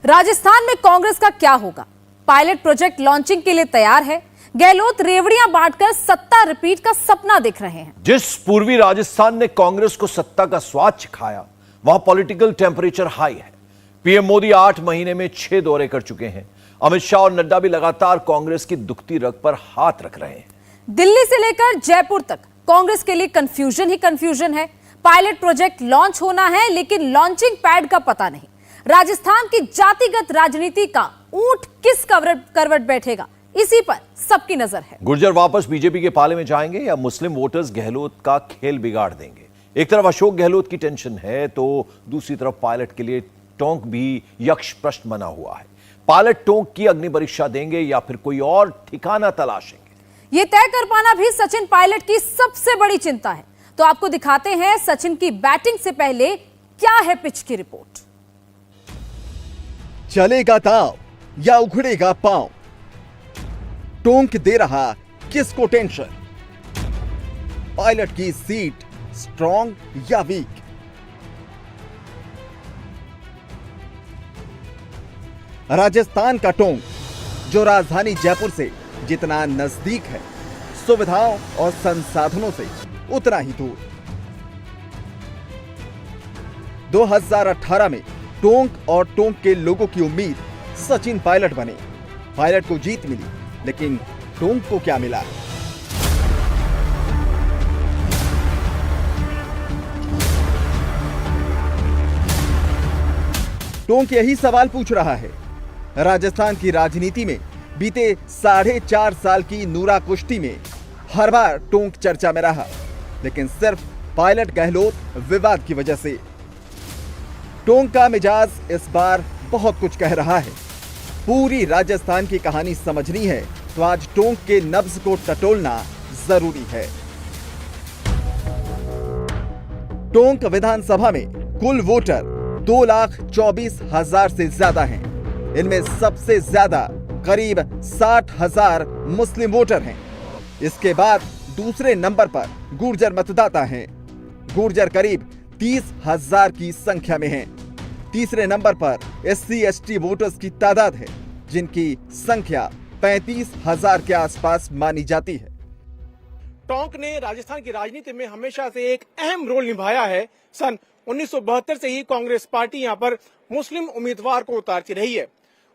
राजस्थान में कांग्रेस का क्या होगा? पायलट प्रोजेक्ट लॉन्चिंग के लिए तैयार है। गहलोत रेवड़ियां बांटकर सत्ता रिपीट का सपना देख रहे हैं। जिस पूर्वी राजस्थान ने कांग्रेस को सत्ता का स्वाद चखाया, वहां पॉलिटिकल टेम्परेचर हाई है। पीएम मोदी 8 महीने में 6 दौरे कर चुके हैं। अमित शाह और नड्डा भी लगातार कांग्रेस की दुखती रग पर हाथ रख रहे हैं। दिल्ली से लेकर जयपुर तक कांग्रेस के लिए कंफ्यूजन ही कंफ्यूजन है। पायलट प्रोजेक्ट लॉन्च होना है, लेकिन लॉन्चिंग पैड का पता नहीं। राजस्थान की जातिगत राजनीति का ऊंट किस करवट बैठेगा, इसी पर सबकी नजर है। गुर्जर वापस बीजेपी के पाले में जाएंगे या मुस्लिम वोटर्स गहलोत का खेल बिगाड़ देंगे? एक तरफ अशोक गहलोत की टेंशन है, तो दूसरी तरफ पायलट के लिए टोंक भी यक्ष प्रश्न बना हुआ है। पायलट टोंक की अग्नि परीक्षा देंगे या फिर कोई और ठिकाना तलाशेंगे? ये तय कर पाना भी सचिन पायलट की सबसे बड़ी चिंता है। तो आपको दिखाते हैं सचिन की बैटिंग से पहले क्या है पिच की रिपोर्ट। चलेगा दांव या उखड़ेगा पांव, टोंक दे रहा किसको टेंशन? पायलट की सीट स्ट्रॉन्ग या वीक? राजस्थान का टोंक, जो राजधानी जयपुर से जितना नजदीक है, सुविधाओं और संसाधनों से उतना ही दूर। 2018 में टोंक और टोंक के लोगों की उम्मीद सचिन पायलट बने। पायलट को जीत मिली, लेकिन टोंक को क्या मिला? टोंक यही सवाल पूछ रहा है। राजस्थान की राजनीति में बीते 4.5 साल की नूरा कुश्ती में हर बार टोंक चर्चा में रहा, लेकिन सिर्फ पायलट गहलोत विवाद की वजह से। टोंक का मिजाज इस बार बहुत कुछ कह रहा है। पूरी राजस्थान की कहानी समझनी है तो आज टोंक के नब्ज को टटोलना जरूरी है। टोंक विधानसभा में कुल वोटर 2,24,000 से ज्यादा हैं। इनमें सबसे ज्यादा करीब 60,000 मुस्लिम वोटर हैं। इसके बाद दूसरे नंबर पर गुर्जर मतदाता हैं। गुर्जर करीब 30,000 की संख्या में हैं। तीसरे नंबर पर SC/ST वोटर्स की तादाद है, जिनकी संख्या 35,000 के आसपास मानी जाती है। टोंक ने राजस्थान की राजनीति में हमेशा से एक अहम रोल निभाया है। सन 1972 से ही कांग्रेस पार्टी यहां पर मुस्लिम उम्मीदवार को उतारती रही है।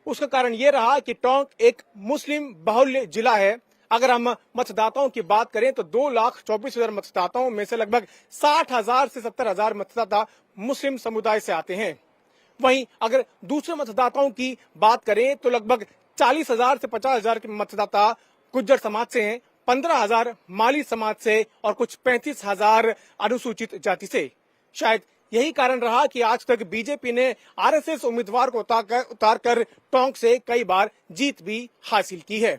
उसका कारण यह रहा कि टोंक एक मुस्लिम बाहुल्य जिला है। अगर हम मतदाताओं की बात करें तो 2,24,000 मतदाताओं में से लगभग 60,000 से 70,000 मतदाता मुस्लिम समुदाय से आते हैं। वहीं अगर दूसरे मतदाताओं की बात करें तो लगभग 40,000 से 50,000 के मतदाता गुज्जर समाज से हैं, 15,000 माली समाज से और कुछ 35,000 अनुसूचित जाति से। शायद यही कारण रहा कि आज तक बीजेपी ने RSS उम्मीदवार को उतारकर टोंक से कई बार जीत भी हासिल की है।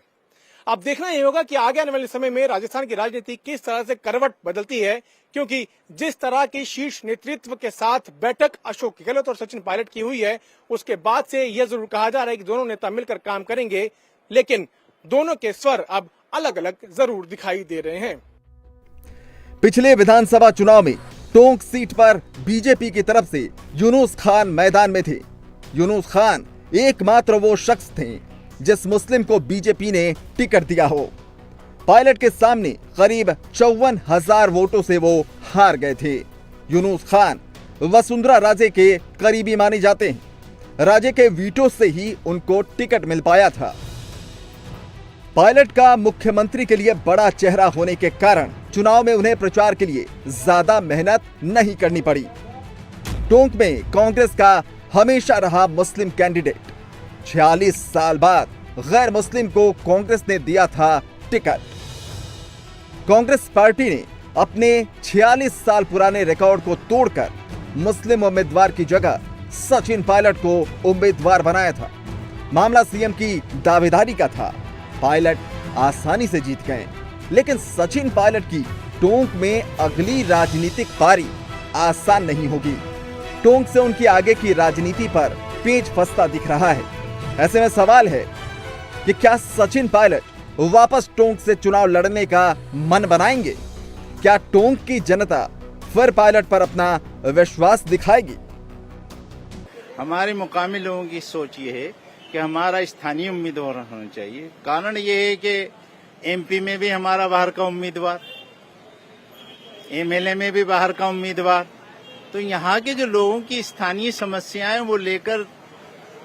अब देखना यही होगा कि आगे आने वाले समय में राजस्थान की राजनीति किस तरह से करवट बदलती है, क्योंकि जिस तरह की शीर्ष नेतृत्व के साथ बैठक अशोक गहलोत और सचिन पायलट की हुई है, उसके बाद से यह जरूर कहा जा रहा है कि दोनों नेता मिलकर काम करेंगे, लेकिन दोनों के स्वर अब अलग अलग जरूर दिखाई दे रहे हैं। पिछले विधानसभा चुनाव में टोंक सीट पर बीजेपी की तरफ से यूनुस खान मैदान में थे। यूनुस खान एकमात्र वो शख्स थे जिस मुस्लिम को बीजेपी ने टिकट दिया हो। पायलट के सामने करीब 54,000 वोटों से वो हार गए थे। यूनुस खान वसुंधरा राजे के करीबी माने जाते हैं। राजे के वीटो से ही उनको टिकट मिल पाया था। पायलट का मुख्यमंत्री के लिए बड़ा चेहरा होने के कारण चुनाव में उन्हें प्रचार के लिए ज्यादा मेहनत नहीं करनी पड़ी। टोंक में कांग्रेस का हमेशा रहा मुस्लिम कैंडिडेट। 46 साल बाद गैर मुस्लिम को कांग्रेस ने दिया था टिकट। कांग्रेस पार्टी ने अपने 46 साल पुराने रिकॉर्ड को तोड़कर मुस्लिम उम्मीदवार की जगह सचिन पायलट को उम्मीदवार बनाया था। मामला सीएम की दावेदारी का था। पायलट आसानी से जीत गए, लेकिन सचिन पायलट की टोंक में अगली राजनीतिक पारी आसान नहीं होगी। टोंक से उनकी आगे की राजनीति पर पेच फंसता दिख रहा है। ऐसे में सवाल है कि क्या सचिन पायलट वापस टोंक से चुनाव लड़ने का मन बनाएंगे? क्या टोंक की जनता फिर पायलट पर अपना विश्वास दिखाएगी? हमारे मुकामी लोगों की सोच ये है कि हमारा स्थानीय उम्मीदवार होना चाहिए। कारण ये है कि एमपी में भी हमारा बाहर का उम्मीदवार, एमएलए में भी बाहर का उम्मीदवार, तो यहाँ के जो लोगों की स्थानीय समस्याएं वो लेकर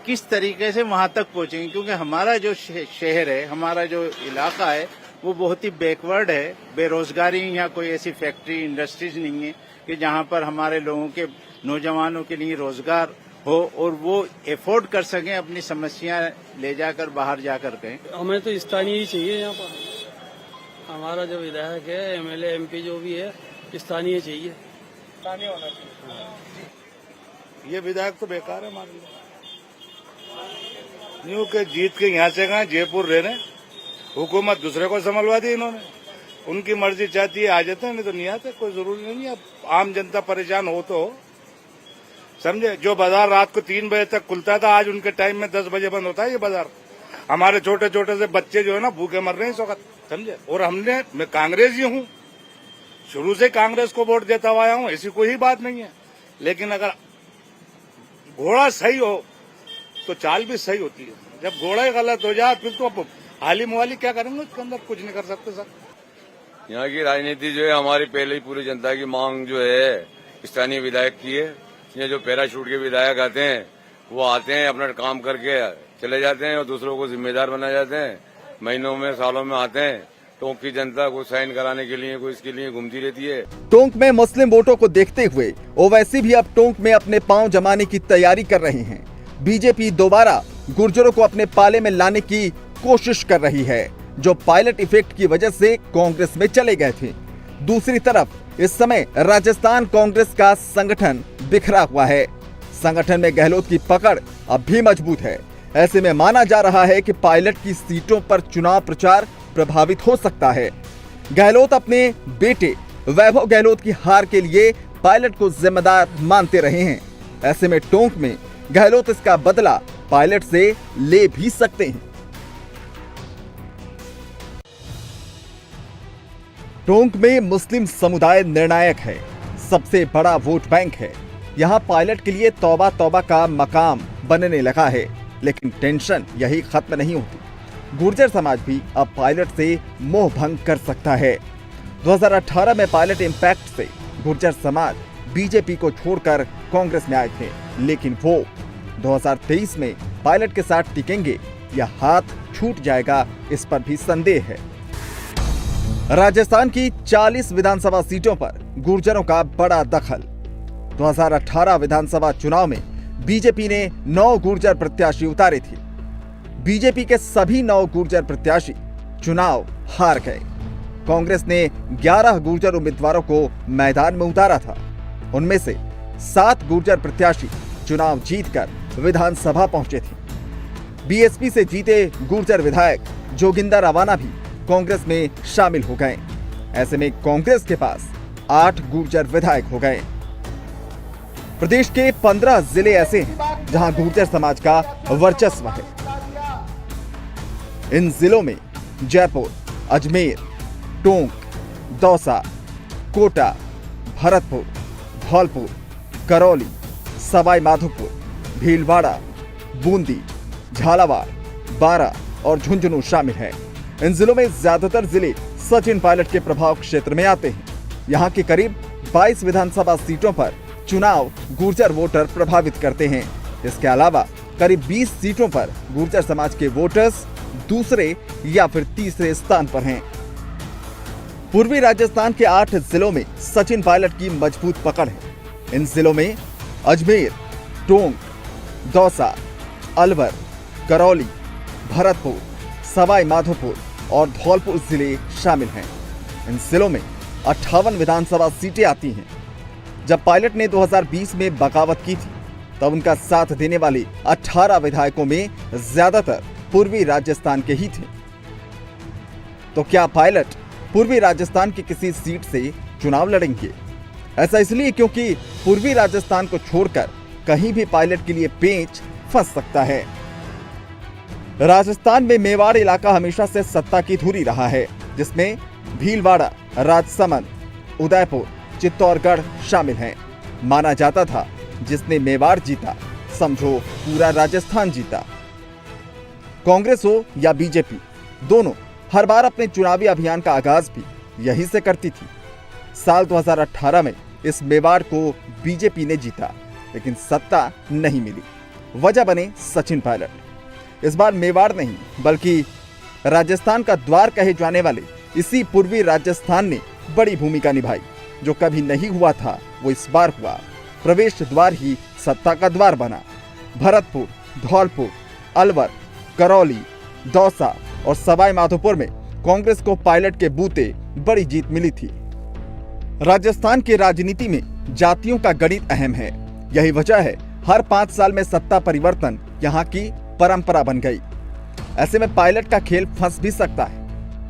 किस तरीके से वहां तक पहुंचेंगे, क्योंकि हमारा जो शहर है, हमारा जो इलाका है वो बहुत ही बैकवर्ड है। बेरोजगारी, यहाँ कोई ऐसी फैक्ट्री इंडस्ट्रीज नहीं है कि जहाँ पर हमारे लोगों के नौजवानों के लिए रोजगार हो और वो एफोर्ड कर सकें अपनी समस्या ले जाकर बाहर जाकर कहें। हमें तो स्थानीय ही चाहिए। यहाँ पर हमारा जो विधायक है, एमएलए एमपी जो भी है, स्थानीय चाहिए। स्थानीय होना चाहिए। ये विधायक तो बेकार है हमारे लिए। न्यू के जीत के यहाँ से गए, जयपुर रह रहे, हुकूमत दूसरे को संभलवा दी इन्होंने। उनकी मर्जी चाहती है आ जाते हैं, नहीं तो नहीं आते, कोई जरूरी नहीं है। अब आम जनता परेशान हो तो समझे। जो बाजार रात को 3 बजे तक खुलता था, आज उनके टाइम में 10 बजे बंद होता है ये बाजार। हमारे छोटे छोटे से बच्चे जो है ना भूखे मर रहे हैं इस वक्त, समझे। और मैं कांग्रेस ही हूँ, शुरू से कांग्रेस को वोट देता हुआ आया हूँ, ऐसी कोई बात नहीं है। लेकिन अगर घोड़ा सही हो तो चाल भी सही होती है। जब घोड़ा ही गलत हो जाए फिर तो हाली मुहाली क्या करेंगे, उसके अंदर कुछ नहीं कर सकते सर। यहाँ की राजनीति जो है हमारी पहले ही पूरी जनता की मांग जो है स्थानीय विधायक की है। ये जो पैराशूट के विधायक आते हैं वो आते हैं, अपना काम करके चले जाते हैं और दूसरों को जिम्मेदार बना जाते हैं। महीनों में सालों में आते हैं, टोंक की जनता को साइन कराने के लिए, कोई इसके लिए घूमती रहती है। टोंक में मुस्लिम वोटों को देखते हुए ओवैसी भी अब टोंक में अपने पांव जमाने की तैयारी कर रहे हैं। बीजेपी दोबारा गुर्जरों को अपने पाले में लाने की कोशिश कर रही है, जो पायलट इफेक्ट की वजह से कांग्रेस में चले गए थे। दूसरी तरफ इस समय राजस्थान कांग्रेस का संगठन बिखरा हुआ है। संगठन में गहलोत की पकड़ अब भी मजबूत है। ऐसे में माना जा रहा है कि पायलट की सीटों पर चुनाव प्रचार प्रभावित हो सकता है। गहलोत अपने बेटे वैभव गहलोत की हार के लिए पायलट को जिम्मेदार मानते रहे हैं। ऐसे में टोंक में गहलोत इसका बदला पायलट से ले भी सकते हैं। टोंक में मुस्लिम समुदाय निर्णायक है, सबसे बड़ा वोट बैंक है। यहाँ पायलट के लिए तौबा तौबा का मकाम बनने लगा है, लेकिन टेंशन यही खत्म नहीं होती। गुर्जर समाज भी अब पायलट से मोह भंग कर सकता है। 2018 में पायलट इम्पैक्ट से गुर्जर समाज बीजेपी को छोड़कर कांग्रेस में आए थे, लेकिन वो 2023 में पायलट के साथ टिकेंगे या हाथ छूट जाएगा, इस पर भी संदेह है। राजस्थान की 40 विधानसभा सीटों पर गुर्जरों का बड़ा दखल। 2018 विधानसभा चुनाव में बीजेपी ने 9 गुर्जर प्रत्याशी उतारे थे। बीजेपी के सभी 9 गुर्जर प्रत्याशी चुनाव हार गए। कांग्रेस ने 11 गुर्जर उम्मीदवारों को मैदान में उतारा था। उनमें से 7 गुर्जर प्रत्याशी चुनाव जीतकर विधानसभा पहुंचे थे। बीएसपी से जीते गुर्जर विधायक जोगिंदर रवाना भी कांग्रेस में शामिल हो गए। ऐसे में कांग्रेस के पास 8 गुर्जर विधायक हो गए। प्रदेश के 15 जिले ऐसे हैं जहां गुर्जर समाज का वर्चस्व है। इन जिलों में जयपुर, अजमेर, टोंक, दौसा, कोटा, भरतपुर, धौलपुर, करौली, सवाई माधोपुर, भीलवाड़ा, बूंदी, झालावाड़, बारा और झुंझुनू शामिल हैं। इन जिलों में ज्यादातर जिले सचिन पायलट के प्रभाव क्षेत्र में आते हैं। यहाँ के करीब 22 विधानसभा सीटों पर चुनाव गुर्जर वोटर प्रभावित करते हैं। इसके अलावा करीब 20 सीटों पर गुर्जर समाज के वोटर्स दूसरे या फिर तीसरे स्थान पर हैं। पूर्वी राजस्थान के 8 जिलों में सचिन पायलट की मजबूत पकड़ है। इन जिलों में अजमेर, टोंक, दौसा, अलवर, करौली, भरतपुर, सवाई माधोपुर और धौलपुर जिले शामिल हैं। इन जिलों में 58 विधानसभा सीटें आती हैं। जब पायलट ने 2020 में बगावत की थी, तब उनका साथ देने वाले 18 विधायकों में ज्यादातर पूर्वी राजस्थान के ही थे। तो क्या पायलट पूर्वी राजस्थान की किसी सीट से चुनाव लड़ेंगे? ऐसा इसलिए क्योंकि पूर्वी राजस्थान को छोड़कर कहीं भी पायलट के लिए पेंच फंस सकता है। राजस्थान में मेवाड़ इलाका हमेशा से सत्ता की धुरी रहा है, जिसमें भीलवाड़ा, राजसमंद, उदयपुर, चित्तौड़गढ़ शामिल हैं। माना जाता था जिसने मेवाड़ जीता समझो पूरा राजस्थान जीता। कांग्रेस हो या बीजेपी, दोनों हर बार अपने चुनावी अभियान का आगाज भी यहीं से करती थी। साल 2018 में इस मेवाड़ को बीजेपी ने जीता, लेकिन सत्ता नहीं मिली। वजह बने सचिन पायलट। इस बार मेवाड़ नहीं बल्कि राजस्थान का द्वार कहे जाने वाले इसी पूर्वी राजस्थान ने बड़ी भूमिका निभाई। जो कभी नहीं हुआ था वो इस बार हुआ। प्रवेश द्वार ही सत्ता का द्वार बना। भरतपुर, धौलपुर, अलवर, करौली, दौसा और सवाई माधोपुर में कांग्रेस को पायलट के बूते बड़ी जीत मिली थी। राजस्थान की राजनीति में जातियों का गणित अहम है। यही वजह है हर 5 साल में सत्ता परिवर्तन यहाँ की परंपरा बन गई। ऐसे में पायलट का खेल फंस भी सकता है।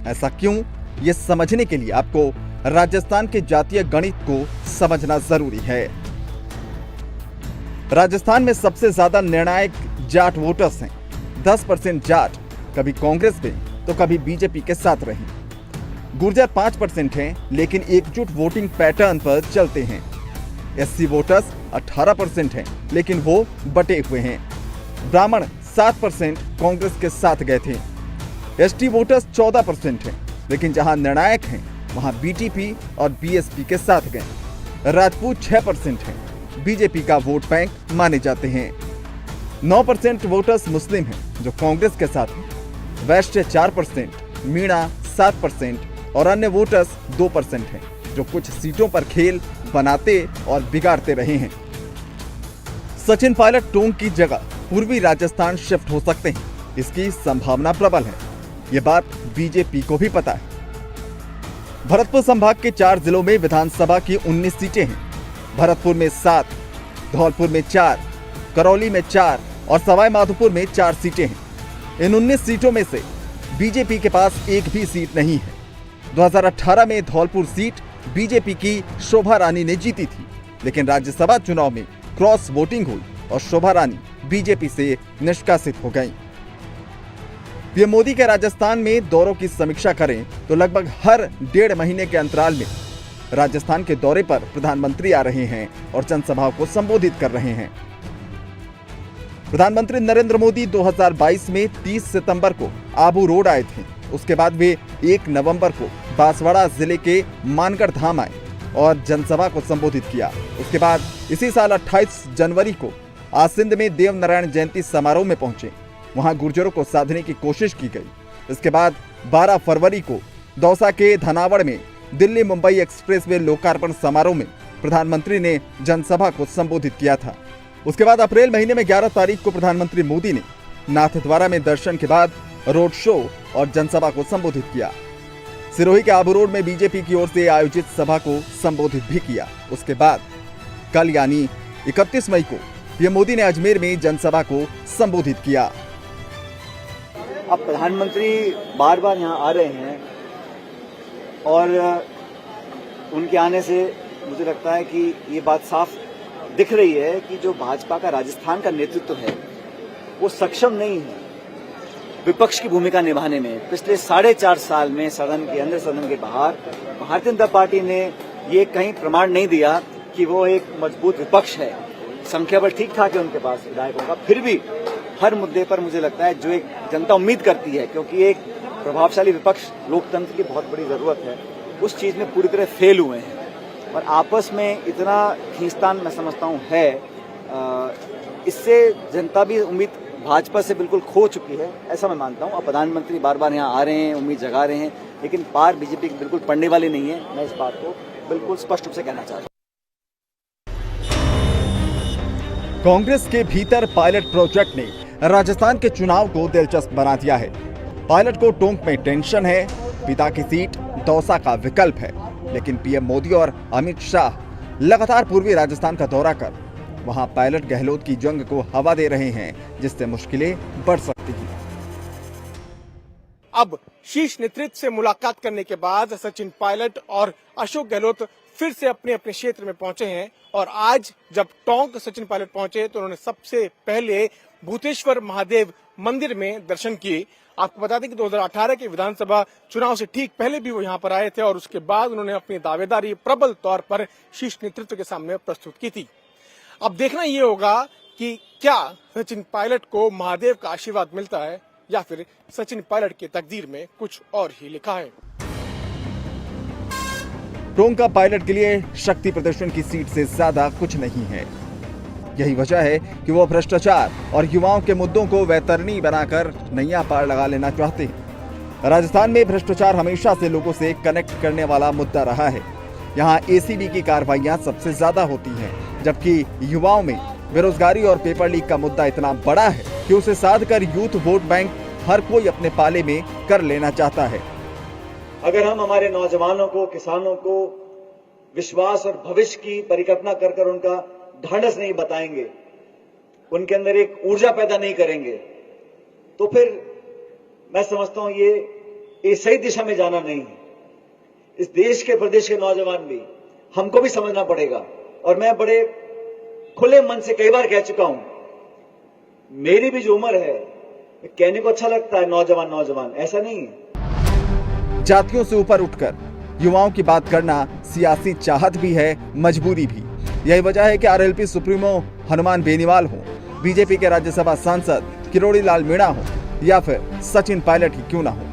ऐसा क्यों, ये समझने के लिए आपको राजस्थान के जातीय गणित को समझना जरूरी है। राजस्थान में सबसे ज्यादा निर्णायक जाट वोटर्स हैं। 10% जाट कभी कांग्रेस में तो कभी बीजेपी के साथ रहे। गुर्जर 5% हैं, लेकिन एकजुट वोटिंग पैटर्न पर चलते हैं। एससी वोटर्स 18% हैं, लेकिन वो बटे हुए हैं। ब्राह्मण 7% कांग्रेस के साथ गए थे। एसटी वोटर्स 14% हैं, लेकिन जहां निर्णायक हैं वहां बीटीपी और बीएसपी के साथ गए। राजपूत 6% हैं, बीजेपी का वोट बैंक माने जाते हैं। 9% वोटर्स मुस्लिम हैं, जो कांग्रेस के साथ हैं। वैश्य 4%, मीणा 7% और अन्य वोटर्स 2% हैं, जो कुछ सीटों पर खेल बनाते और बिगाड़ते रहे हैं। सचिन पायलट टोंक की जगह पूर्वी राजस्थान शिफ्ट हो सकते हैं, इसकी संभावना प्रबल है। ये बात बीजेपी को भी पता है। भरतपुर संभाग के 4 जिलों में विधानसभा की 19 सीटें हैं। भरतपुर में 7, धौलपुर में 4, करौली में 4 और सवाई माधोपुर में 4 सीटें हैं। इन 19 सीटों में से बीजेपी के पास एक भी सीट नहीं है। 2018 में धौलपुर सीट बीजेपी की शोभा रानी ने जीती थी, लेकिन राज्यसभा चुनाव में क्रॉस वोटिंग हुई और शोभा रानी बीजेपी से निष्कासित हो गईं। पीएम मोदी के राजस्थान में दौरों की समीक्षा करें तो लगभग हर 1.5 महीने के अंतराल में राजस्थान के दौरे पर प्रधानमंत्री आ रहे हैं और जनसभाओं को संबोधित कर रहे हैं। प्रधानमंत्री नरेंद्र मोदी 2022 में 30 सितंबर को आबू रोड आए थे। उसके बाद वे 1 नवंबर को बांसवाड़ा जिले के मानगढ़ धाम आए और जनसभा को संबोधित किया। उसके बाद इसी साल 28 जनवरी को आसिंद में देव नारायण जयंती समारोह में पहुंचे। वहां गुर्जरों को साधने की कोशिश की गई। इसके बाद 12 फरवरी को दौसा के धनावड़ में दिल्ली मुंबई एक्सप्रेसवे लोकार्पण समारोह में प्रधानमंत्री ने जनसभा को संबोधित किया था। उसके बाद अप्रैल महीने में 11 तारीख को प्रधानमंत्री मोदी ने नाथद्वारा में दर्शन के बाद रोड शो और जनसभा को संबोधित किया। सिरोही के आबू रोड में बीजेपी की ओर से आयोजित सभा को संबोधित भी किया। उसके बाद कल यानी 31 मई को पीएम मोदी ने अजमेर में जनसभा को संबोधित किया। अब प्रधानमंत्री बार बार यहाँ आ रहे हैं और उनके आने से मुझे लगता है कि ये बात साफ दिख रही है कि जो भाजपा का राजस्थान का नेतृत्व है वो सक्षम नहीं है विपक्ष की भूमिका निभाने में। पिछले 4.5 साल में सदन के अंदर सदन के बाहर भारतीय जनता पार्टी ने ये कहीं प्रमाण नहीं दिया कि वो एक मजबूत विपक्ष है। संख्या बल ठीक ठाक है उनके पास विधायकों का, फिर भी हर मुद्दे पर मुझे लगता है जो एक जनता उम्मीद करती है, क्योंकि एक प्रभावशाली विपक्ष लोकतंत्र की बहुत बड़ी जरूरत है, उस चीज में पूरी तरह फेल हुए हैं। और आपस में इतना खींचतान मैं समझता हूँ है, इससे जनता भी उम्मीद भाजपा से बिल्कुल खो चुकी है, ऐसा मैं मानता हूँ। अब प्रधानमंत्री बार बार यहाँ आ रहे हैं, उम्मीद जगा रहे हैं, लेकिन पार बीजेपी की बिल्कुल पड़ने वाली नहीं है। मैं इस बात को बिल्कुल स्पष्ट रूप से कहना चाहता हूँ। कांग्रेस के भीतर पायलट प्रोजेक्ट ने राजस्थान के चुनाव को दिलचस्प बना दिया है। पायलट को टोंक में टेंशन है, पिता की सीट दौसा का विकल्प है, लेकिन पीएम मोदी और अमित शाह लगातार पूर्वी राजस्थान का दौरा कर वहां पायलट गहलोत की जंग को हवा दे रहे हैं, जिससे मुश्किलें बढ़ सकती हैं। अब शीर्ष नेतृत्व से मुलाकात करने के बाद सचिन पायलट और अशोक गहलोत फिर से अपने अपने क्षेत्र में पहुंचे हैं और आज जब टोंक सचिन पायलट पहुंचे तो उन्होंने सबसे पहले भूतेश्वर महादेव मंदिर में दर्शन किए। आपको बता दें कि 2018 के विधानसभा चुनाव से ठीक पहले भी वो यहाँ पर आए थे और उसके बाद उन्होंने अपनी दावेदारी प्रबल तौर पर शीर्ष नेतृत्व के सामने प्रस्तुत की थी। अब देखना ये होगा कि क्या सचिन पायलट को महादेव का आशीर्वाद मिलता है या फिर सचिन पायलट की तकदीर में कुछ और ही लिखा है? टोंक का पायलट के लिए शक्ति प्रदर्शन की सीट से ज्यादा कुछ नहीं है। यही वजह है कि वो भ्रष्टाचार और युवाओं के मुद्दों को वैतरणी बनाकर नैया पार लगा लेना चाहते हैं। राजस्थान में भ्रष्टाचार हमेशा से लोगों से कनेक्ट करने वाला मुद्दा रहा है। यहाँ एसीबी की कार्रवाइयां सबसे ज्यादा होती हैं, जबकि युवाओं में बेरोजगारी और पेपर लीक का मुद्दा इतना बड़ा है कि उसे साध कर यूथ वोट बैंक हर कोई अपने पाले में कर लेना चाहता है। अगर हम हमारे नौजवानों को, किसानों को विश्वास और भविष्य की परिकल्पना कर कर उनका ढांढस नहीं बताएंगे, उनके अंदर एक ऊर्जा पैदा नहीं करेंगे, तो फिर मैं समझता हूं ये सही दिशा में जाना नहीं है। इस देश के प्रदेश के नौजवान भी, हमको भी समझना पड़ेगा। और मैं बड़े खुले मन से कई बार कह चुका हूं, मेरी भी जो उम्र है, कहने को अच्छा लगता है नौजवान नौजवान, ऐसा नहीं है। जातियों से ऊपर उठकर युवाओं की बात करना सियासी चाहत भी है, मजबूरी भी। यही वजह है कि आरएलपी सुप्रीमो हनुमान बेनीवाल हो, बीजेपी के राज्यसभा सांसद किरोड़ी लाल मीणा हो या फिर सचिन पायलट ही क्यों ना हो,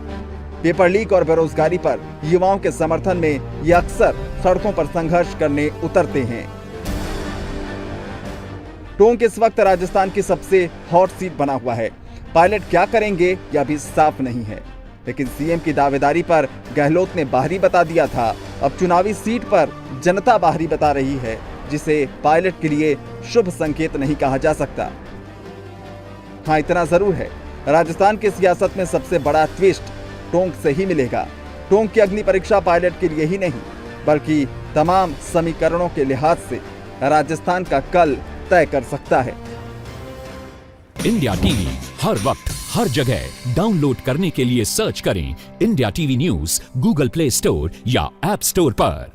पेपर लीक और बेरोजगारी पर युवाओं के समर्थन में ये अक्सर सड़कों पर संघर्ष करने उतरते हैं। टोंक इस वक्त राजस्थान की सबसे हॉट सीट बना हुआ है। पायलट क्या करेंगे यह भी साफ नहीं है, लेकिन सीएम की दावेदारी पर गहलोत ने बाहरी बता दिया था। अब चुनावी सीट पर जनता बाहरी बता रही है, जिसे पायलट के लिए शुभ संकेत नहीं कहा जा सकता। हाँ, इतना जरूर है, राजस्थान की सियासत में सबसे बड़ा ट्विस्ट टोंक से ही मिलेगा। टोंक की अग्नि परीक्षा पायलट के लिए ही नहीं, बल्कि तमाम समीकरणों के लिहाज से राजस्थान का कल तय कर सकता है। इंडिया टीवी हर वक्त हर जगह डाउनलोड करने के लिए सर्च करें India TV news Google play store या ऐप स्टोर पर।